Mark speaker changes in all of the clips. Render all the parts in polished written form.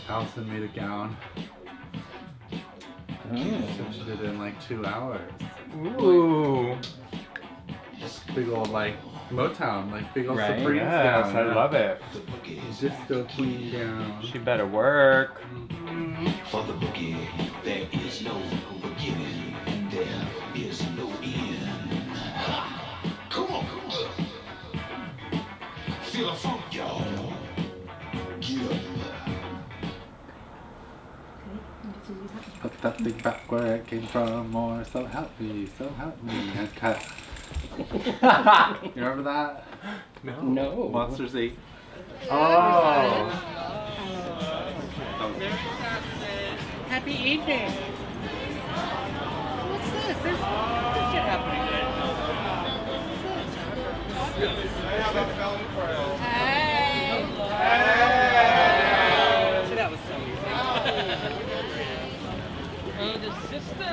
Speaker 1: Allison made a gown. Stitched it in like 2 hours.
Speaker 2: Ooh.
Speaker 1: Just big old like Motown, like big old
Speaker 2: Right,
Speaker 1: Supremes
Speaker 2: yes,
Speaker 1: gown.
Speaker 2: I love it.
Speaker 1: Disco queen gown.
Speaker 2: She better work.
Speaker 3: For the boogie, there is no beginning, and there is no end. Come on, feel the funk, y'all. Get up.
Speaker 1: Put that thing back where it came from, or so help me, and cut. You remember that?
Speaker 2: No.
Speaker 1: Monsters Inc.
Speaker 2: Oh.
Speaker 4: Happy evening. What's this? There's shit happening there. Hey. See, that was so easy. Oh, the sister.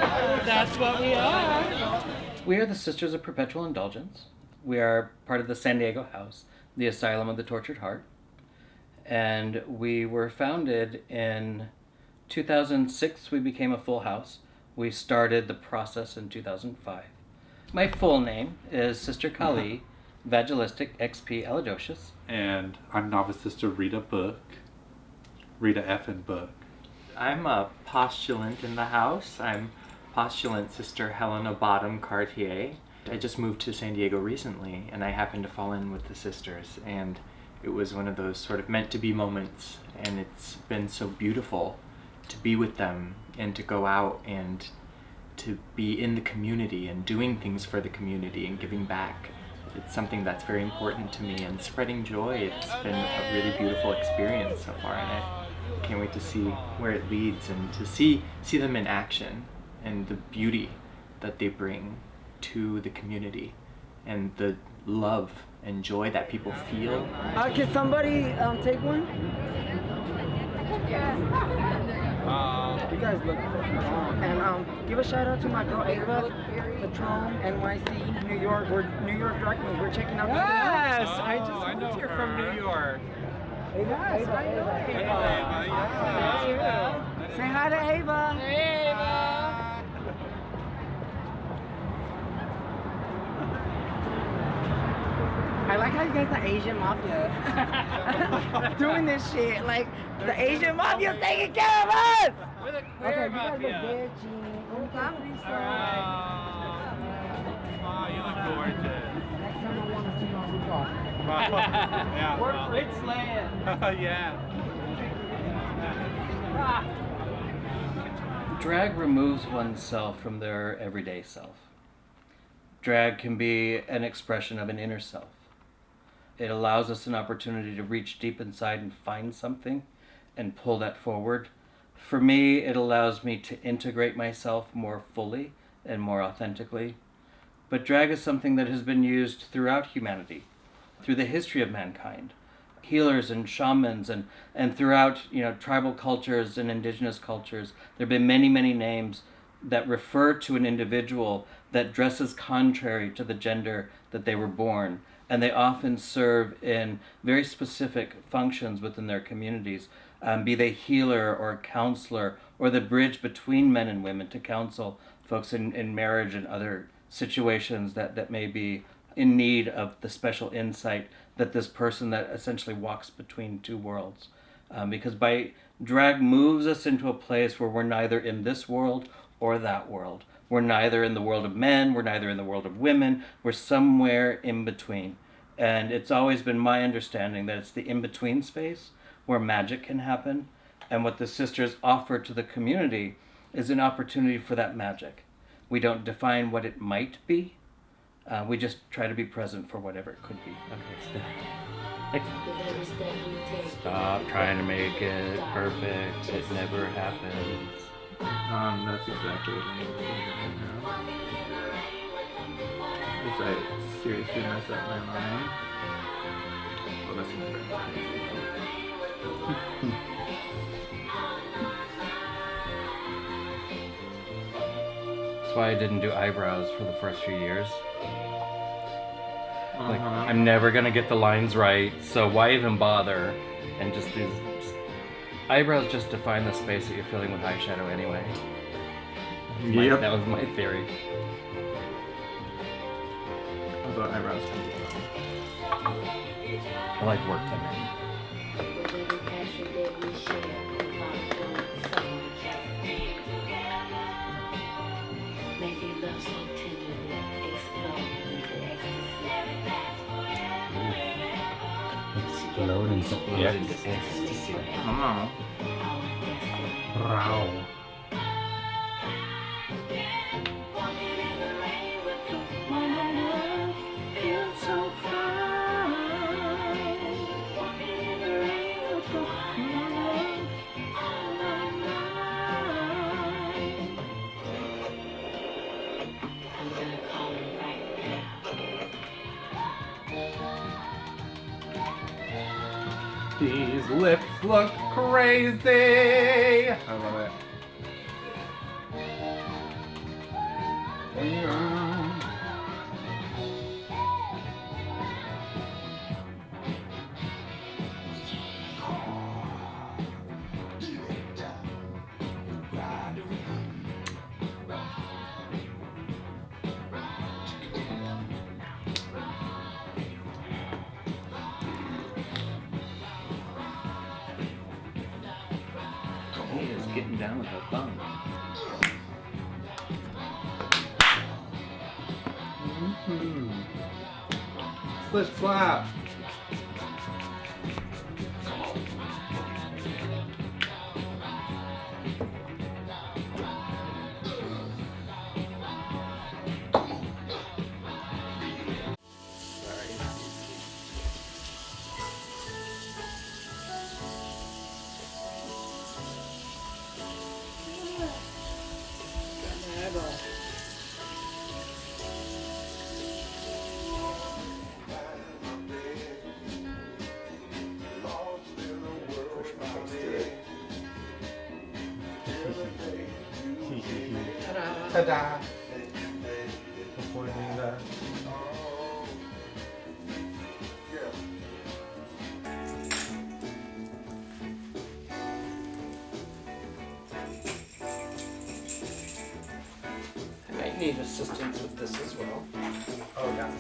Speaker 4: That's what we are.
Speaker 5: We are the Sisters of Perpetual Indulgence. We are part of the San Diego House, the Asylum of the Tortured Heart. And we were founded in 2006. We became a full house. We started the process in 2005. My full name is Sister Kali, Vagilistic XP Elidocious.
Speaker 1: And I'm novice sister Rita Book. Rita effin' Book.
Speaker 2: I'm a postulant in the house. I'm postulant Sister Helena Bottom Cartier. I just moved to San Diego recently, and I happened to fall in with the sisters, and it was one of those sort of meant to be moments, and it's been so beautiful to be with them and to go out and to be in the community and doing things for the community and giving back. It's something that's very important to me, and spreading joy. It's been a really beautiful experience so far, and I can't wait to see where it leads and to see them in action and the beauty that they bring to the community and the love and joy that people feel.
Speaker 6: Can somebody take one? You guys look and give a shout out to my girl Ava, Patron, NYC, New York. We're New York drag queens. We're checking out.
Speaker 2: Yes, I just moved here from New York.
Speaker 6: Ava. Say hi to Ava.
Speaker 4: Hey, Ava.
Speaker 6: I like how you guys are Asian mafia. Doing this shit. Like, the Asian mafia's taking care of us!
Speaker 4: We're the
Speaker 6: Okay,
Speaker 4: queer
Speaker 6: you guys look
Speaker 4: mafia.
Speaker 6: very cheap. On the comedy side.
Speaker 7: Oh, you look gorgeous.
Speaker 6: Next time I want to see you on RuPaul.
Speaker 7: Yeah.
Speaker 6: Work with Slam.
Speaker 7: Yeah.
Speaker 5: Drag removes oneself from their everyday self. Drag can be an expression of an inner self. It allows us an opportunity to reach deep inside and find something and pull that forward. For me, it allows me to integrate myself more fully and more authentically. But drag is something that has been used throughout humanity, through the history of mankind. Healers and shamans and throughout, tribal cultures and indigenous cultures, there have been many, many names that refer to an individual that dresses contrary to the gender that they were born. And they often serve in very specific functions within their communities, be they healer or counselor or the bridge between men and women to counsel folks in marriage and other situations that may be in need of the special insight that this person that essentially walks between two worlds. Because by drag moves us into a place where we're neither in this world or that world. We're neither in the world of men, we're neither in the world of women, we're somewhere in between. And it's always been my understanding that it's the in-between space where magic can happen. And what the sisters offer to the community is an opportunity for that magic. We don't define what it might be. We just try to be present for whatever it could be. Okay, stop trying to make it perfect. It never happens.
Speaker 1: That's exactly what I'm doing right now. Because I seriously messed up my line. Well, that's
Speaker 5: That's why I didn't do eyebrows for the first few years. Like, I'm never gonna get the lines right, so why even bother? And just Eyebrows just define the space that you're filling with eyeshadow anyway.
Speaker 2: Yep.
Speaker 5: That was my theory.
Speaker 2: Although eyebrows can be
Speaker 5: I like work done.
Speaker 1: Explode into
Speaker 5: Ecstasy.
Speaker 2: Oh.
Speaker 1: Wow.
Speaker 2: These lips look crazy. I love it.
Speaker 5: He is getting down with the thumb.
Speaker 2: Slip slap. Ta-da! Before doing that.
Speaker 5: I might need assistance with this as well.
Speaker 2: Oh yeah.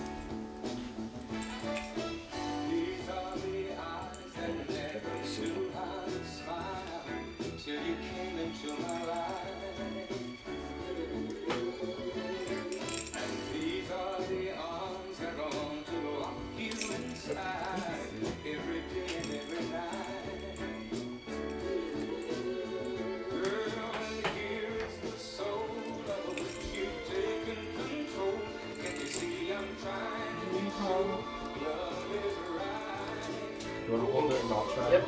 Speaker 2: You want to hold it and I'll try?
Speaker 5: Yep.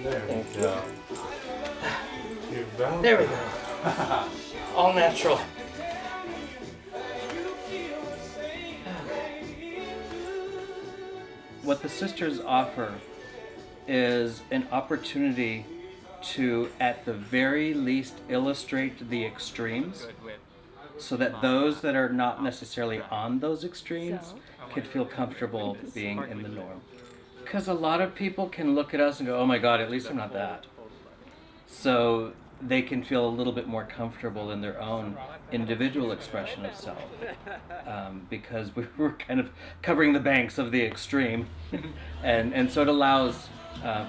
Speaker 1: There we
Speaker 5: Thank
Speaker 1: go. You're welcome.
Speaker 5: There we go. All natural. What the sisters offer is an opportunity to, at the very least, illustrate the extremes so that those that are not necessarily on those extremes can feel comfortable being in the norm. Because a lot of people can look at us and go, oh my God, at least I'm not that. So they can feel a little bit more comfortable in their own individual expression of self. Because we're kind of covering the banks of the extreme. and so it allows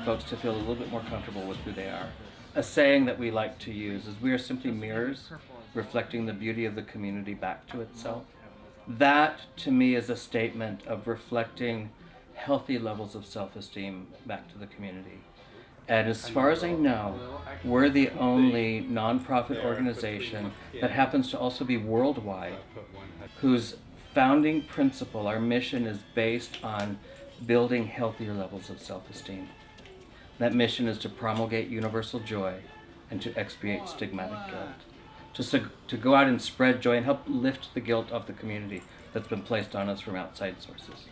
Speaker 5: folks to feel a little bit more comfortable with who they are. A saying that we like to use is we are simply mirrors reflecting the beauty of the community back to itself. That, to me, is a statement of reflecting healthy levels of self-esteem back to the community. And as far as I know, we're the only nonprofit organization that happens to also be worldwide, whose founding principle, our mission, is based on building healthier levels of self-esteem. That mission is to promulgate universal joy and to expiate stigmatic guilt. To go out and spread joy and help lift the guilt of the community that's been placed on us from outside sources.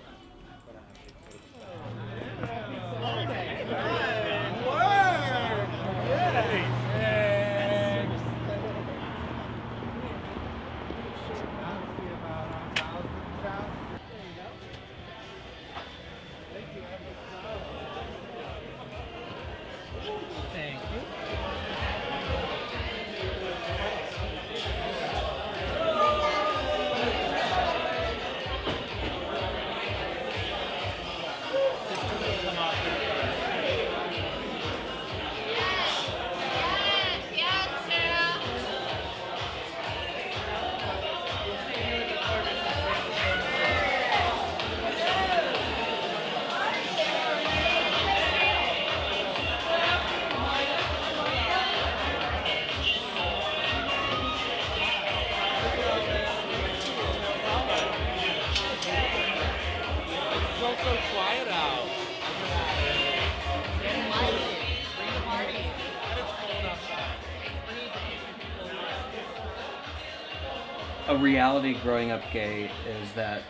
Speaker 5: a reality growing up gay is that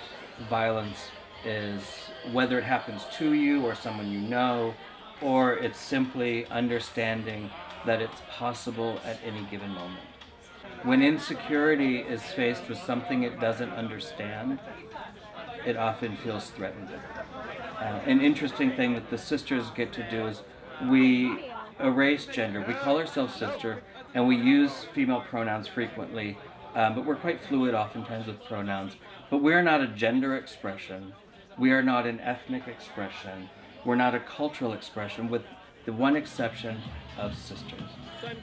Speaker 5: violence is, whether it happens to you or someone you know, or it's simply understanding that it's possible at any given moment. When insecurity is faced with something it doesn't understand, it often feels threatened. An interesting thing that the sisters get to do is we erase gender. We call ourselves sister, and we use female pronouns frequently, but we're quite fluid oftentimes with pronouns. But we're not a gender expression. We are not an ethnic expression. We're not a cultural expression, with the one exception of sisters,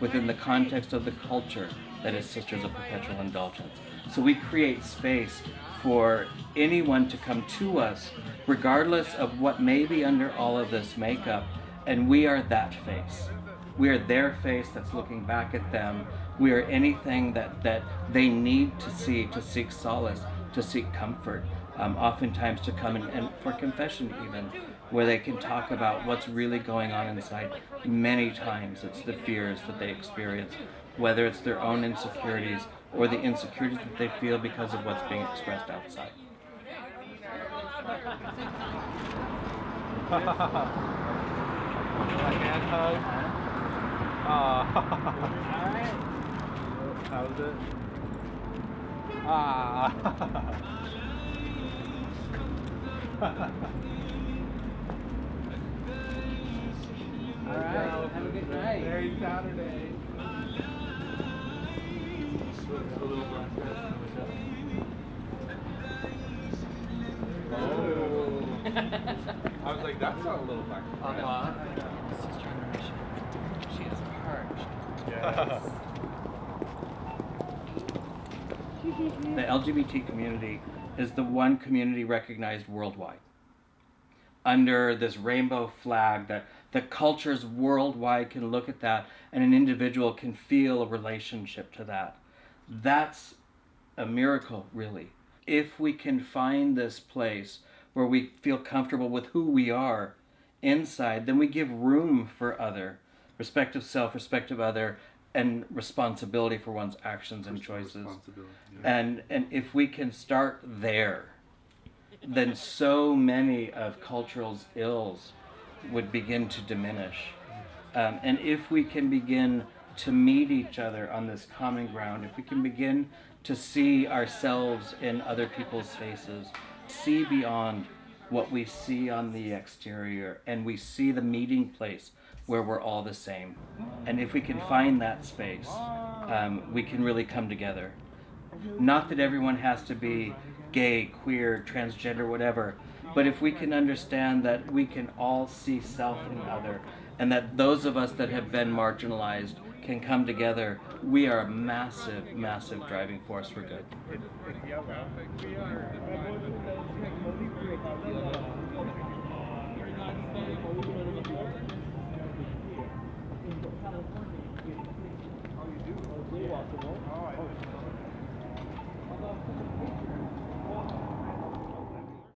Speaker 5: within the context of the culture that is Sisters of Perpetual Indulgence. So we create space for anyone to come to us, regardless of what may be under all of this makeup, and we are that face. We are their face that's looking back at them. We are anything that they need to see, to seek solace, to seek comfort, oftentimes to come and for confession even, where they can talk about what's really going on inside. Many times it's the fears that they experience, whether it's their own insecurities or the insecurities that they feel because of what's being expressed outside.
Speaker 7: A hand hug. How's it?
Speaker 4: All right. Have a good night.
Speaker 7: Merry Saturday. I was like, that's not a little back.
Speaker 4: Sister generation. She is parched.
Speaker 7: Yes.
Speaker 5: The LGBT community is the one community recognized worldwide under this rainbow flag that the cultures worldwide can look at that and an individual can feel a relationship to that. That's a miracle, really. If we can find this place where we feel comfortable with who we are inside, then we give room for other, respect of self, respect of other, and responsibility for one's actions and choices. And if we can start there, then so many of cultural ills would begin to diminish. And if we can begin to meet each other on this common ground, if we can begin to see ourselves in other people's faces, see beyond what we see on the exterior, and we see the meeting place where we're all the same. And if we can find that space, we can really come together. Not that everyone has to be gay, queer, transgender, whatever, but if we can understand that we can all see self in other, and that those of us that have been marginalized can come together, we are a massive, massive driving force for good.